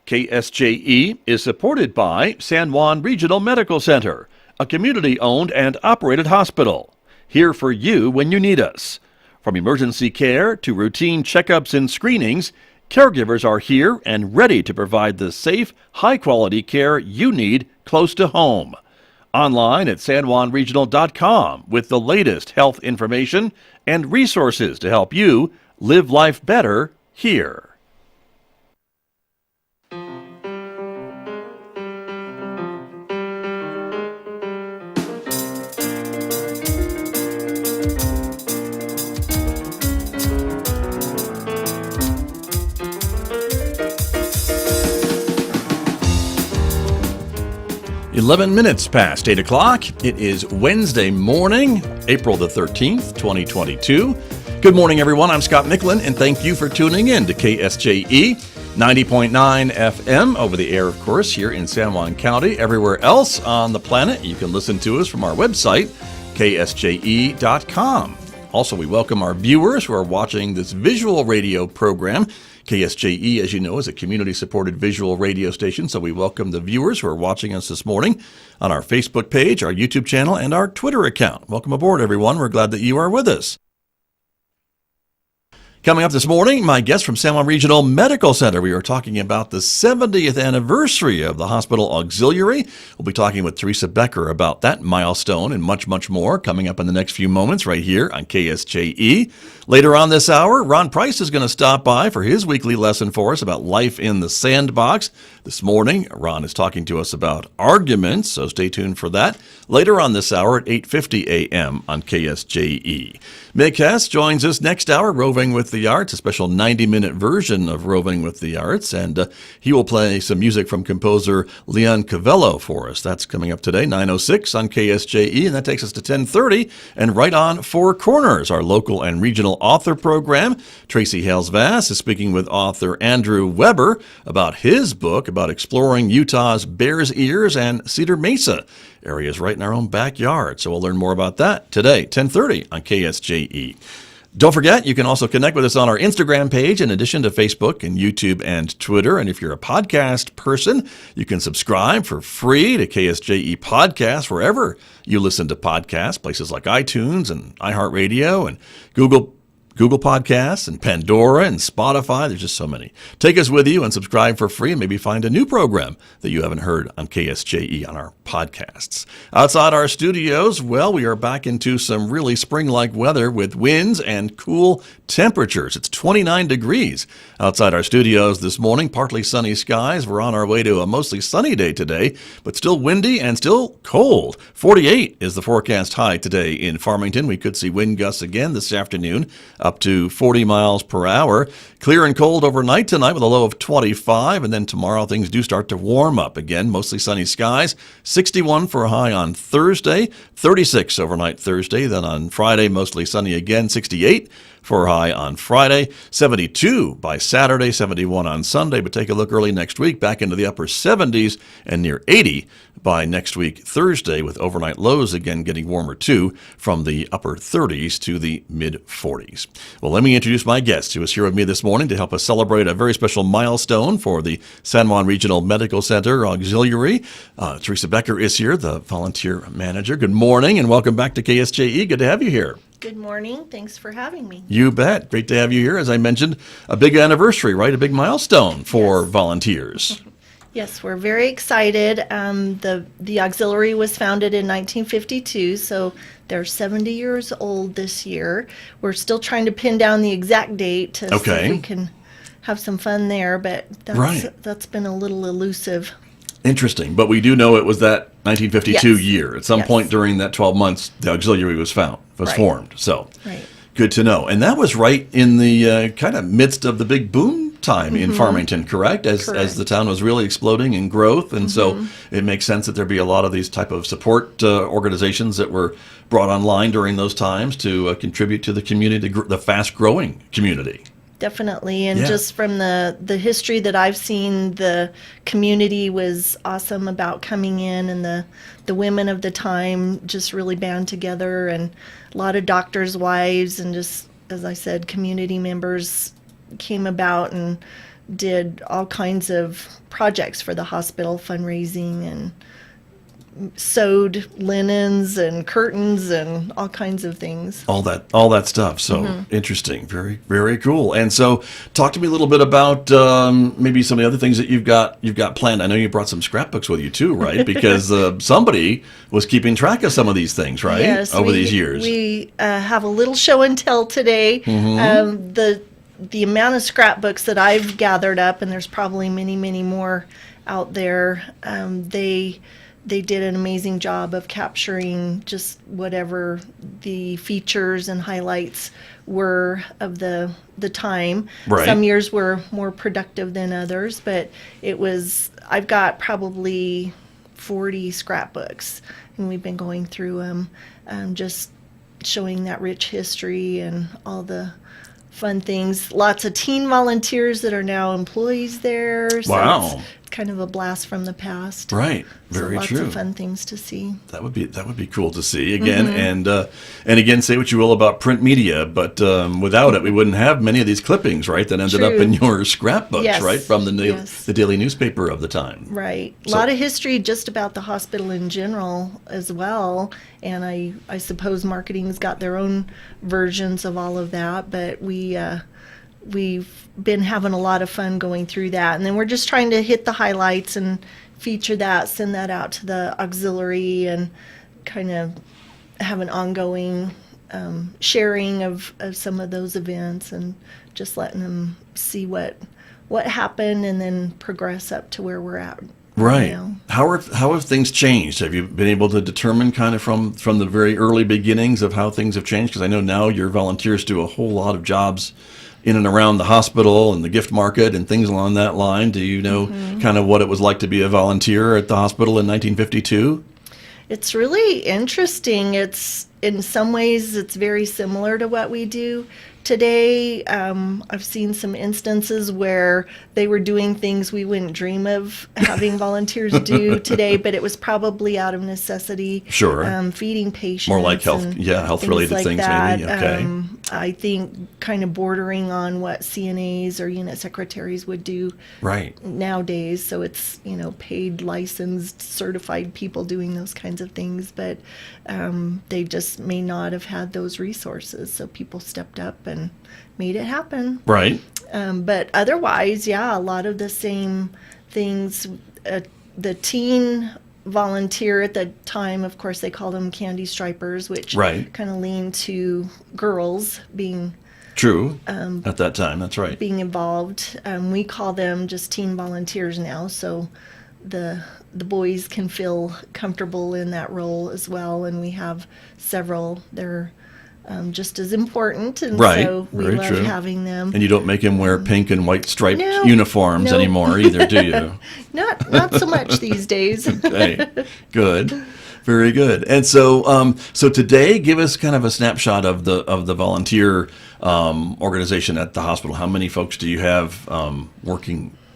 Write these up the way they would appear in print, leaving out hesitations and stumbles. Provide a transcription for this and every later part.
KSJE is supported by San Juan Regional Medical Center, a community-owned and operated hospital. Here for you when you need us. From emergency care to routine checkups and screenings, caregivers are here and ready to provide the safe, high-quality care you need close to home. Online at sanjuanregional.com with the latest health information and resources to help you live life better here. "11 minutes past 8 o'clock. It is Wednesday morning, April the 13th, 2022. Good morning, everyone. I'm Scott Michlin, and thank you for tuning in to KSJE 90.9 FM over the air, of course, here in San Juan County. Everywhere else on the planet, you can listen to us from our website, KSJE.com. Also, we welcome our viewers who are watching this visual radio program. KSJE, as you know, is a community-supported visual radio station, so we welcome the viewers who are watching us this morning on our Facebook page, our YouTube channel, and our Twitter account. Welcome aboard, everyone. We're glad that you are with us. Coming up this morning, my guest from San Juan Regional Medical Center. We are talking about the 70th anniversary of the hospital auxiliary. We'll be talking with Teresa Becker about that milestone and much, much more coming up in the next few moments right here on KSJE. Later on this hour, Ron Price is going to stop by for his weekly lesson for us about life in the sandbox. This morning, Ron is talking to us about arguments, so stay tuned for that. Later on this hour at 8:50 a.m. on KSJE. Mick Hess joins us next hour, Roving with the Arts, a special 90-minute version of Roving with the Arts, and he will play some music from composer Leon Cavello for us. That's coming up today, 9:06 on KSJE, and that takes us to 10:30, and right on Four Corners, our local and regional author program. Tracy Hales-Vass is speaking with author Andrew Weber about his book about exploring Utah's Bears Ears and Cedar Mesa areas right in our own backyard. So we'll learn more about that today, 10:30 on KSJE. Don't forget, you can also connect with us on our Instagram page in addition to Facebook and YouTube and Twitter. And if you're a podcast person, you can subscribe for free to KSJE Podcasts wherever you listen to podcasts, places like iTunes and iHeartRadio and Google Podcasts and Pandora and Spotify. There's just so many. Take us with you and subscribe for free and maybe find a new program that you haven't heard on KSJE on our podcasts. Outside our studios, well, we are back into some really spring-like weather with winds and cool temperatures. It's 29 degrees outside our studios this morning. Partly sunny skies. We're on our way to a mostly sunny day today, but still windy and still cold. 48 is the forecast high today in Farmington. We could see wind gusts again this afternoon, up to 40 miles per hour. Clear and cold overnight tonight with a low of 25, and then tomorrow things do start to warm up again. Mostly sunny skies. 61 for a high on Thursday, 36 overnight Thursday. Then on Friday, mostly sunny again, 68 for a high on Friday, 72 by Saturday, 71 on Sunday. But take a look early next week, back into the upper 70s and near 80 by next week Thursday, with overnight lows again getting warmer too, from the upper 30s to the mid 40s. Well, let me introduce my guest who is here with me this morning to help us celebrate a very special milestone for the San Juan Regional Medical Center Auxiliary. Teresa Becker is here, the volunteer manager. Good morning and welcome back to KSJE. Good to have you here. Good morning. Thanks for having me. You bet. Great to have you here. As I mentioned, a big anniversary, right? A big milestone for volunteers. Yes, we're very excited. The auxiliary was founded in 1952, so they're 70 years old this year. We're still trying to pin down the exact date to see if we can have some fun there, but that's been a little elusive. Interesting. But we do know it was that 1952 year. At some point during that 12 months, the auxiliary was formed. So good to know. And that was right in the kind of midst of the big boom time in Farmington, correct? As the town was really exploding in growth. And so it makes sense that there be a lot of these type of support organizations that were brought online during those times to contribute to the community, the fast-growing community. Definitely, and just from the history that I've seen, the community was awesome about coming in, and the women of the time just really band together, and a lot of doctors' wives and just, as I said, community members came about and did all kinds of projects for the hospital, fundraising, and sewed linens and curtains and all kinds of things. All that stuff. So interesting. Very, very cool. And so talk to me a little bit about maybe some of the other things that you've got planned. I know you brought some scrapbooks with you too, right? Because somebody was keeping track of some of these things, right? Yes, Over these years. We have a little show and tell today. The amount of scrapbooks that I've gathered up, and there's probably many, many more out there, they did an amazing job of capturing just whatever the features and highlights were of the time. Right. Some years were more productive than others, but I've got probably 40 scrapbooks, and we've been going through them, just showing that rich history and all the fun things. Lots of teen volunteers that are now employees there. So Wow. it's kind of a blast from the past. Right. Very so lots true. of fun things to see. That would be cool to see again, and again, say what you will about print media, but without it, we wouldn't have many of these clippings, right? That ended up True. in your scrapbooks, Yes. right, from Yes. the daily newspaper of the time. Right. A So- lot of history just about the hospital in general as well. And I suppose marketing's got their own versions of all of that, but we've been having a lot of fun going through that. And then we're just trying to hit the highlights and feature that, send that out to the auxiliary, and kind of have an ongoing sharing of some of those events, and just letting them see what happened and then progress up to where we're at. Right. Now. How have things changed? Have you been able to determine kind of from the very early beginnings of how things have changed? Because I know now your volunteers do a whole lot of jobs in and around the hospital and the gift market and things along that line. Do you know kind of what it was like to be a volunteer at the hospital in 1952? It's really interesting. In some ways, it's very similar to what we do today. I've seen some instances where they were doing things we wouldn't dream of having volunteers do today, but it was probably out of necessity. Sure. Feeding patients. More like health and related like things that. maybe. Okay. I think kind of bordering on what CNAs or unit secretaries would do Right. nowadays. So it's, paid, licensed, certified people doing those kinds of things, but they just may not have had those resources. So people stepped up and made it happen. Right. But otherwise, a lot of the same things. The teen volunteer at the time, of course, they called them candy stripers, which Right. kind of leaned to girls being True. At that time, that's right. involved. We call them just teen volunteers now, so the boys can feel comfortable in that role as well. And we have several. They're just as important, and Right. so we Very love true. having them. And you don't make him wear pink and white striped No. uniforms Nope. anymore either, do you? Not so much these days. Okay, good, very good. And so, so today, give us kind of a snapshot of the volunteer organization at the hospital. How many folks do you have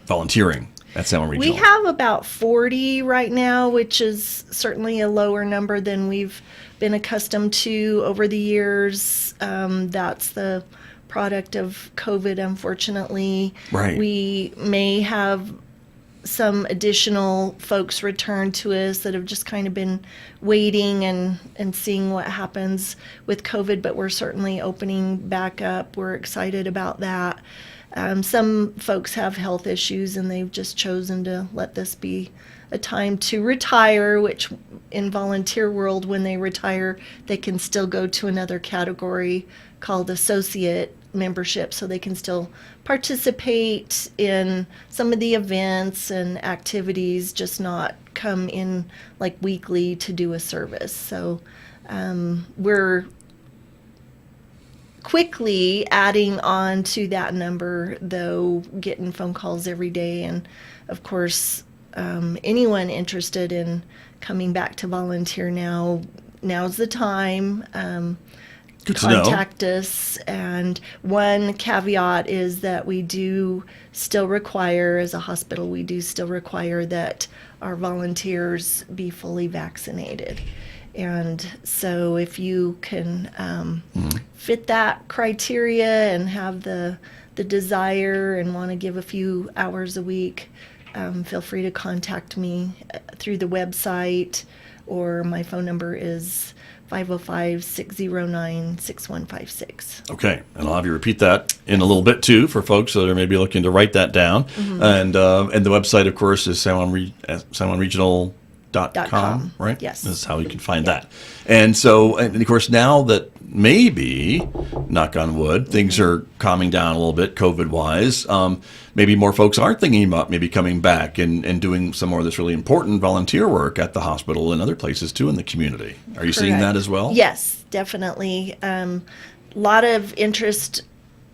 volunteering at San Juan Regional? We have about 40 right now, which is certainly a lower number than we've been accustomed to over the years. That's the product of COVID, unfortunately. Right. We may have some additional folks return to us that have just kind of been waiting and seeing what happens with COVID, but we're certainly opening back up. We're excited about that. Some folks have health issues, and they've just chosen to let this be a time to retire, which in volunteer world, when they retire, they can still go to another category called associate membership, so they can still participate in some of the events and activities, just not come in like weekly to do a service. So we're quickly adding on to that number, though, getting phone calls every day. And of course, anyone interested in coming back to volunteer now's the time. Good to know. Contact us. And one caveat is that we do still require, as a hospital, we do still require that our volunteers be fully vaccinated. And so if you can fit that criteria and have the desire and want to give a few hours a week, feel free to contact me through the website, or my phone number is 505-609-6156. Okay, and I'll have you repeat that in a little bit too for folks that are maybe looking to write that down. And the website, of course, is sanjuanregional.com, right? Yes. That's how you can find that. And so, and of course, now that maybe, knock on wood, things are calming down a little bit COVID-wise, maybe more folks are thinking about maybe coming back and doing some more of this really important volunteer work at the hospital and other places too in the community. Are you seeing that as well? Yes, definitely. A lot of interest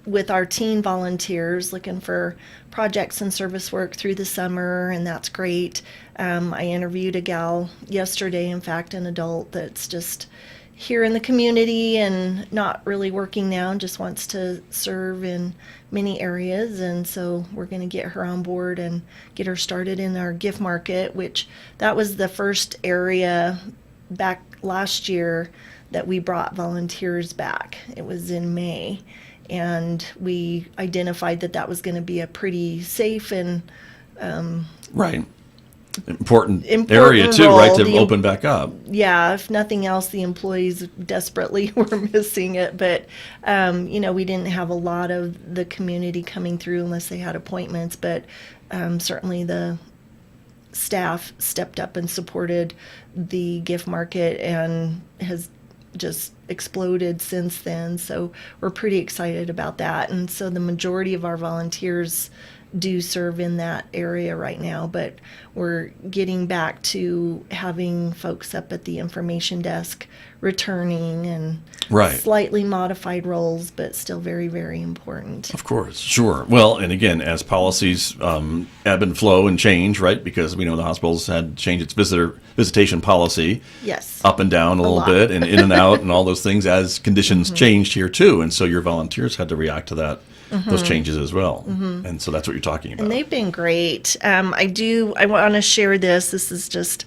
with our teen volunteers looking for projects and service work through the summer, and that's great. I interviewed a gal yesterday, in fact, an adult that's just here in the community and not really working now and just wants to serve in many areas. And so we're going to get her on board and get her started in our gift market, which that was the first area back last year that we brought volunteers back. It was in May. And we identified that was going to be a pretty safe and right. Important area too, role, right, to open back up. Yeah, if nothing else, the employees desperately were missing it. But, we didn't have a lot of the community coming through unless they had appointments. But certainly the staff stepped up and supported the gift market and has just exploded since then. So we're pretty excited about that. And so the majority of our volunteers do serve in that area right now, but we're getting back to having folks up at the information desk returning and slightly modified roles, but still very, very important. Of course, sure. Well, and again, as policies ebb and flow and change, right, because we know the hospitals had changed its visitation policy up and down a little bit and in and out and all those things as conditions changed here too. And so your volunteers had to react to that. Those changes as well. And so that's what you're talking about. And they've been great. I want to share this. This is just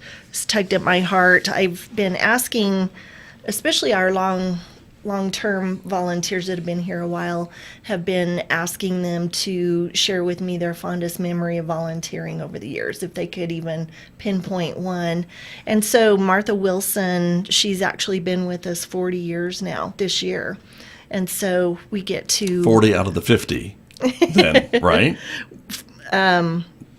tugged at my heart. I've been asking, especially our long-term volunteers that have been here a while, have been asking them to share with me their fondest memory of volunteering over the years, if they could even pinpoint one. And so Martha Wilson, she's actually been with us 40 years now this year. And so we get to 40 out of the 50, then, right?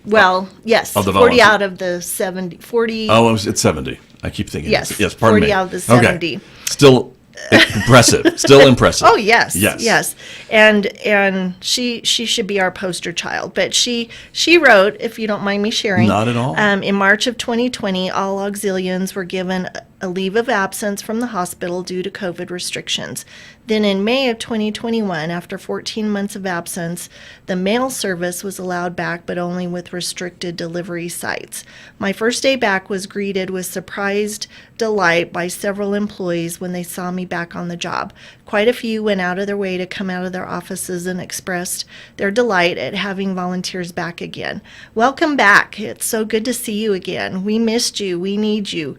Well, yes, of the 40 out of the 70. 40. Oh, it's 70. I keep thinking. Yes, pardon 40 me. out of the 70. Okay. Still impressive. Still impressive. Oh, yes. And she should be our poster child. But she wrote, if you don't mind me sharing. Not at all. In March of 2020, all auxilians were given a leave of absence from the hospital due to COVID restrictions. Then in May of 2021, after 14 months of absence, the mail service was allowed back, but only with restricted delivery sites. My first day back was greeted with surprised delight by several employees when they saw me back on the job. Quite a few went out of their way to come out of their offices and expressed their delight at having volunteers back again. Welcome back. It's so good to see you again. We missed you. We need you.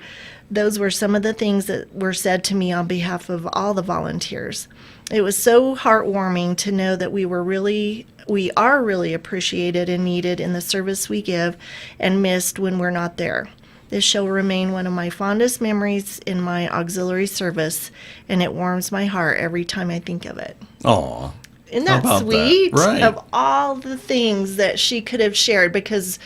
Those were some of the things that were said to me on behalf of all the volunteers. It was so heartwarming to know that we are really appreciated and needed in the service we give and missed when we're not there. This shall remain one of my fondest memories in my auxiliary service, and it warms my heart every time I think of it. Aw. Isn't that sweet? That? Right. Of all the things that she could have shared, because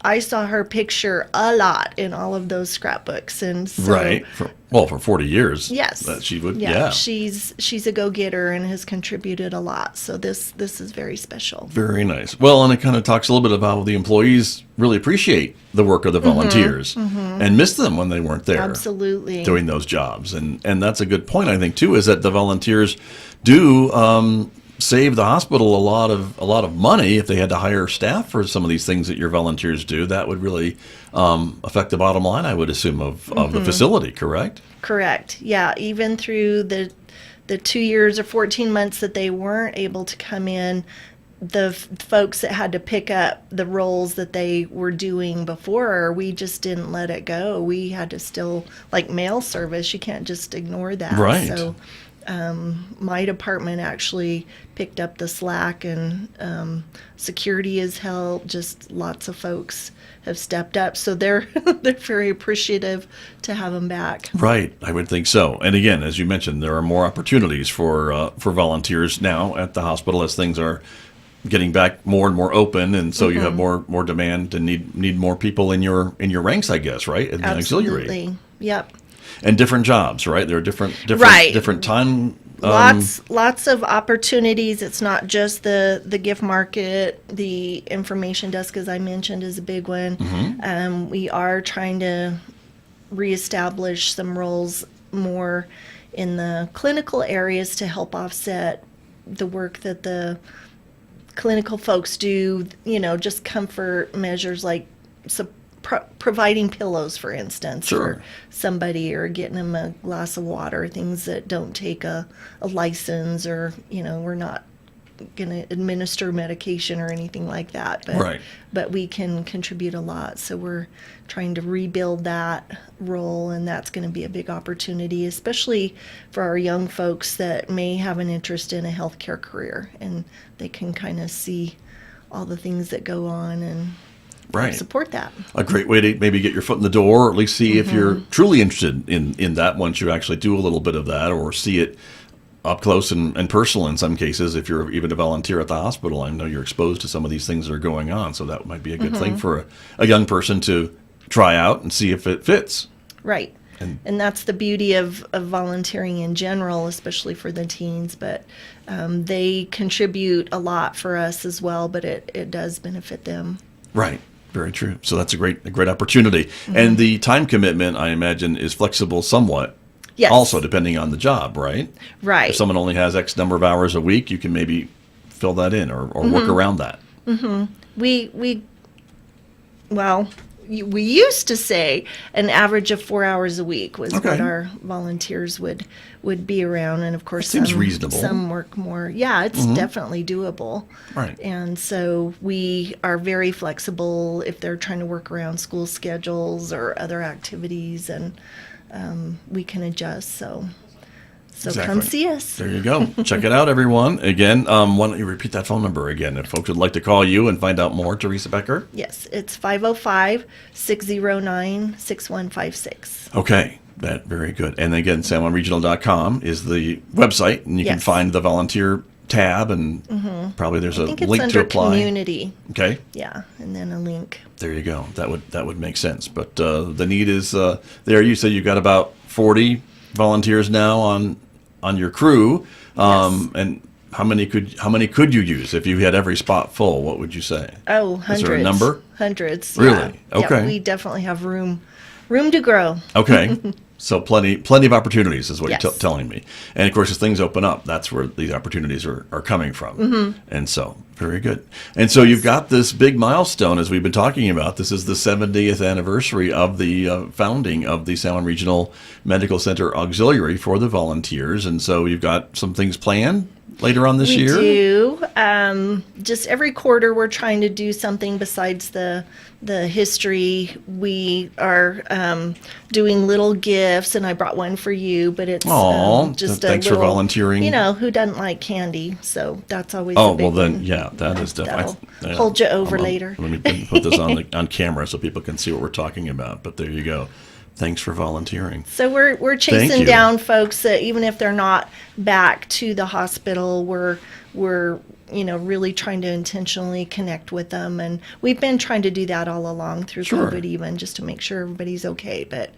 I saw her picture a lot in all of those scrapbooks, and so, right. For 40 years. Yes, that she would. Yeah, she's a go-getter and has contributed a lot. So this is very special. Very nice. Well, and it kind of talks a little bit about how the employees really appreciate the work of the volunteers and miss them when they weren't there. Absolutely. Doing those jobs, and that's a good point, I think, too, is that the volunteers do save the hospital a lot of money. If they had to hire staff for some of these things that your volunteers do, that would really affect the bottom line, I would assume, of the facility, correct? Correct. Yeah, even through the 2 years or 14 months that they weren't able to come in, folks that had to pick up the roles that they were doing before, we just didn't let it go. We had to still, like mail service, you can't just ignore that. Right. So my department actually picked up the slack, and security has helped. Just lots of folks have stepped up, so they're very appreciative to have them back. Right, I would think so. And again, as you mentioned, there are more opportunities for volunteers now at the hospital as things are getting back more and more open, and so you have more demand and need more people in your ranks, I guess, right? In the auxiliary. Absolutely. Yep. And different jobs, right? There are different Right. time. Lots of opportunities. It's not just the gift market. The information desk, as I mentioned, is a big one. We are trying to reestablish some roles more in the clinical areas to help offset the work that the clinical folks do. Just comfort measures like providing pillows, for instance, Sure. for somebody, or getting them a glass of water, things that don't take a license, or, we're not going to administer medication or anything like that. But, Right. but we can contribute a lot. So we're trying to rebuild that role, and that's going to be a big opportunity, especially for our young folks that may have an interest in a healthcare career, and they can kind of see all the things that go on and Right. support that. A great way to maybe get your foot in the door, or at least see if you're truly interested in that once you actually do a little bit of that, or see it up close and personal in some cases. If you're even a volunteer at the hospital, I know you're exposed to some of these things that are going on, so that might be a good thing for a young person to try out and see if it fits. Right. And that's the beauty of volunteering in general, especially for the teens. But they contribute a lot for us as well, but it does benefit them. Right. Very true. So that's a great opportunity. And the time commitment, I imagine, is flexible somewhat. Yes. Also, depending on the job, right? Right. If someone only has X number of hours a week, you can maybe fill that in or work around that. We used to say an average of 4 hours a week was Okay. what our volunteers would be around, and of course Seems reasonable. some work more. Yeah, it's definitely doable. Right. And so we are very flexible if they're trying to work around school schedules or other activities, and we can adjust. So Exactly. come see us. There you go. Check it out, everyone. Again, why don't you repeat that phone number again if folks would like to call you and find out more, Teresa Becker? Yes, it's 505-609-6156. Okay. That very good. And again, SanJuanRegional.com is the website, and you can Yes. find the volunteer tab, and probably there's I a think it's link under to apply. community. Okay. Yeah, and then a link. There you go. That would make sense. But the need is there. You say you've got about 40 volunteers now on your crew. Yes. And how many could you use if you had every spot full? What would you say? Oh, hundreds. Is there a number? Hundreds. Really? Yeah. Okay. Yeah, we definitely have room to grow. Okay. So plenty of opportunities is what Yes. you're telling me. And of course, as things open up, that's where these opportunities are coming from. And so, very good. And so you've got this big milestone, as we've been talking about. This is the 70th anniversary of the founding of the San Juan Regional Medical Center Auxiliary for the volunteers. And so you've got some things planned later on this year? We do. Just every quarter, we're trying to do something besides the history. We are doing little gifts, and I brought one for you, but it's Aw, just thanks a for little, volunteering. Who doesn't like candy? So that's always Oh, a big well then, one. yeah, that is definitely. That'll hold you over Hold on. later. Let me put this on camera so people can see what we're talking about. But there you go. Thanks for volunteering. So we're Thank chasing you. down folks that even if they're not back to the hospital, we're really trying to intentionally connect with them, and we've been trying to do that all along through Sure. COVID, even just to make sure everybody's okay. But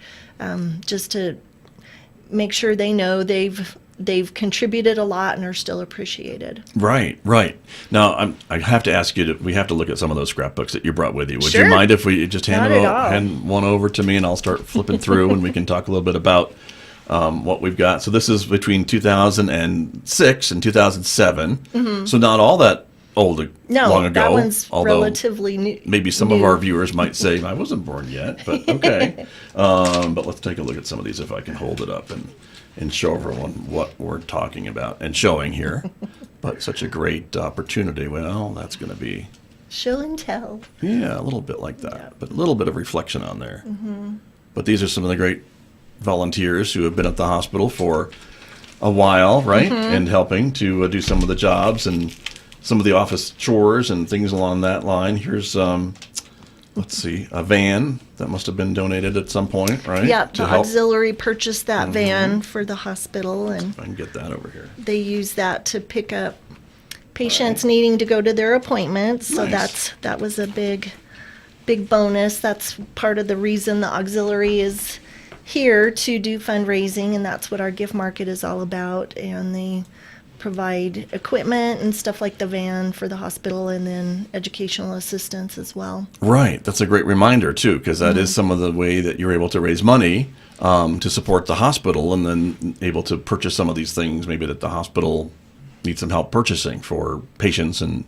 just to make sure they know they've contributed a lot and are still appreciated. Right. Now, I have to ask you we have to look at some of those scrapbooks that you brought with you. Would Sure. you mind if we just Not at all. hand one over to me, and I'll start flipping through, and we can talk a little bit about what we've got. So this is between 2006 and 2007. So not all that old, No, long ago. that one's although relatively new. maybe some of our viewers might say, I wasn't born yet, but okay. But let's take a look at some of these if I can hold it up and show everyone what we're talking about and showing here. But such a great opportunity. Well, that's going to be, Show and tell. yeah, a little bit like that, Yeah. but a little bit of reflection on there. But these are some of the great volunteers who have been at the hospital for a while, right? And helping to do some of the jobs and some of the office chores and things along that line. Here's, let's see, a van that must have been donated at some point, right? Yeah, To the help. auxiliary purchased that van for the hospital, and I can get that over here. they use that to pick up patients needing to go to their appointments. So Nice. that was a big bonus. That's part of the reason the auxiliary is here, to do fundraising, and that's what our gift market is all about. And they provide equipment and stuff like the van for the hospital, and then educational assistance as well. Right. That's a great reminder, too, because that is some of the way that you're able to raise money to support the hospital, and then able to purchase some of these things maybe that the hospital needs some help purchasing for patients and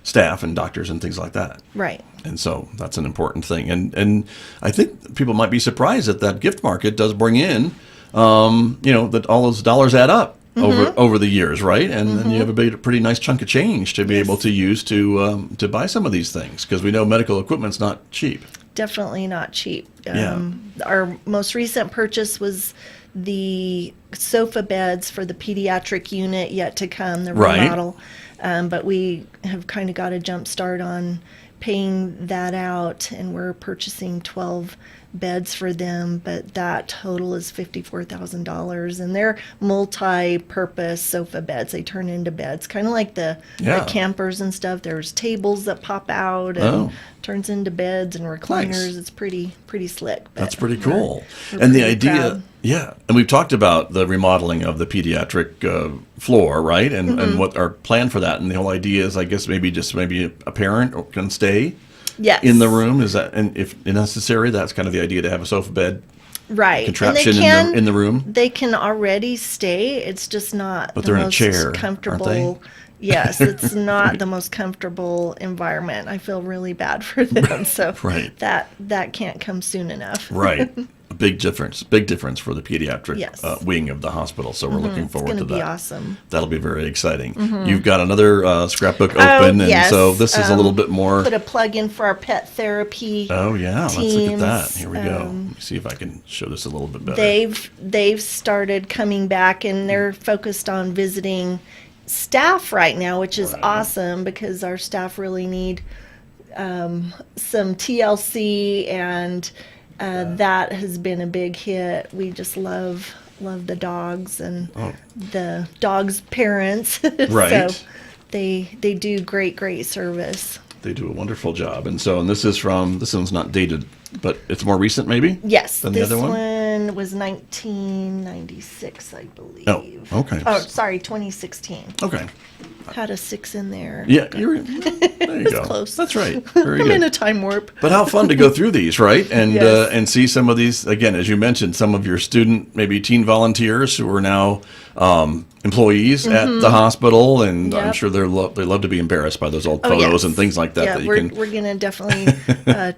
staff and doctors and things like that. Right. And so that's an important thing. And I think people might be surprised that gift market does bring in, that all those dollars add up over the years, right? And then you have a pretty nice chunk of change to be able to use to buy some of these things, because we know medical equipment's not cheap. Definitely not cheap. Yeah. Our most recent purchase was the sofa beds for the pediatric unit, yet to come, the Right. remodel. But we have kind of got a jump start on paying that out, and we're purchasing 12 beds for them, but that total is $54,000, and they're multi-purpose sofa beds. They turn into beds, kind of like the campers and stuff. There's tables that pop out and turns into beds and recliners. Nice. It's pretty slick. But That's pretty cool. we're And the pretty idea, proud. yeah, and we've talked about the remodeling of the pediatric floor, right? And what our plan for that. And the whole idea is, I guess, maybe a parent can stay Yes. in the room. Is that, and if necessary, that's kind of the idea, to have a sofa bed Right. contraption And they can, in the room. They can already stay. It's just not But the they're in a most chair, aren't comfortable. they? Yes, it's not the most comfortable environment. I feel really bad for them. So Right. that can't come soon enough. Right. A big difference for the pediatric Yes. wing of the hospital. So we're looking It's forward going to to be that. awesome. That'll be very exciting. You've got another scrapbook open, and yes. so this is a little bit more. Put a plug in for our pet therapy. Oh yeah, let's look at that. teams. Here we go. Let me see if I can show this a little bit better. They've started coming back, and they're focused on visiting staff right now, which is awesome, because our staff really need some TLC, and that has been a big hit. We just love the dogs and the dogs' parents. Right. So they do great service. They do a wonderful job, and this one's not dated, but it's more recent, maybe. Yes, Than the this other one? was 1996, I believe. Oh, okay. Oh, sorry, 2016. Okay. Had a 6 in there. Yeah, there you go. close. That's right. Very I'm good. in a time warp. But how fun to go through these, right? And Yes. and see some of these, again, as you mentioned, some of your student, maybe teen volunteers who are now employees at the hospital, and I'm Yep. sure they love to be embarrassed by those old Oh, photos yes. and things like that. Yeah, that you we're can. going to definitely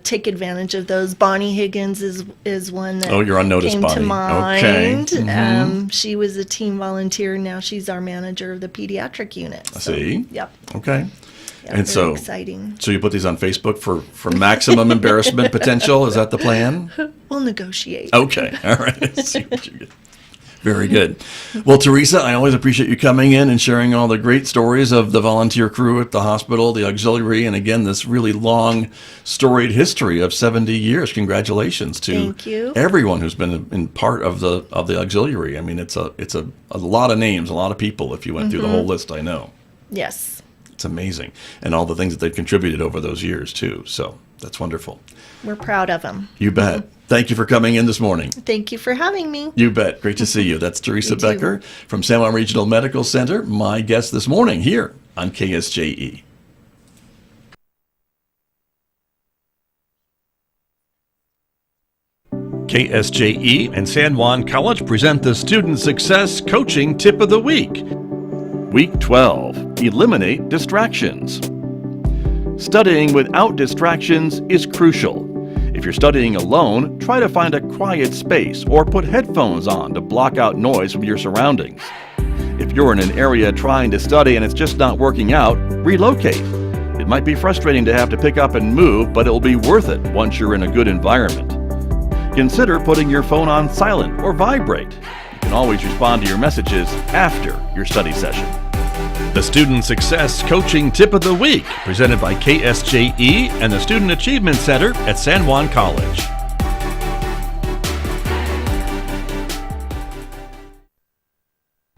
take advantage of those. Bonnie Higgins is one that Oh, you're on notice, came Bonnie. to Okay. mind. Mhm. She was a teen volunteer. Now she's our manager of the pediatric unit. So, See? Yep. Okay. Yeah, And very so, exciting. so you put these on Facebook for maximum embarrassment potential? Is that the plan? We'll negotiate. Okay. All right. See what you get. Very good. Well, Teresa, I always appreciate you coming in and sharing all the great stories of the volunteer crew at the hospital, the auxiliary, and again, this really long, storied history of 70 years. Congratulations to Thank you. everyone who's been in part of the auxiliary. I mean, it's a lot of names, a lot of people. If you went through the whole list, I know. Yes. It's amazing, and all the things that they've contributed over those years too. So that's wonderful. We're proud of them. You bet. Thank you for coming in this morning. Thank you for having me. You bet. Great to see you. That's Teresa You too. Becker from San Juan Regional Medical Center, my guest this morning here on KSJE. KSJE and San Juan College present the Student Success Coaching Tip of the Week. Week 12, Eliminate Distractions. Studying without distractions is crucial. If you're studying alone, try to find a quiet space or put headphones on to block out noise from your surroundings. If you're in an area trying to study and it's just not working out, relocate. It might be frustrating to have to pick up and move, but it will be worth it once you're in a good environment. Consider putting your phone on silent or vibrate. You can always respond to your messages after your study session. The Student Success Coaching Tip of the Week, presented by KSJE and the Student Achievement Center at San Juan College.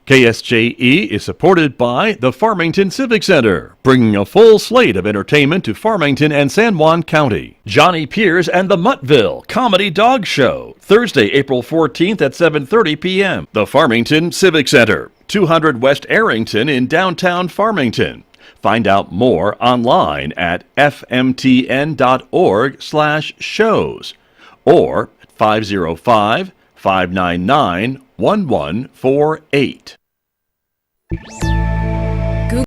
KSJE is supported by the Farmington Civic Center, bringing a full slate of entertainment to Farmington and San Juan County. Johnny Piers and the Muttville Comedy Dog Show, Thursday, April 14th at 7:30 p.m. The Farmington Civic Center, 200 West Arrington in downtown Farmington. Find out more online at fmtn.org/shows or at 505-599-1148.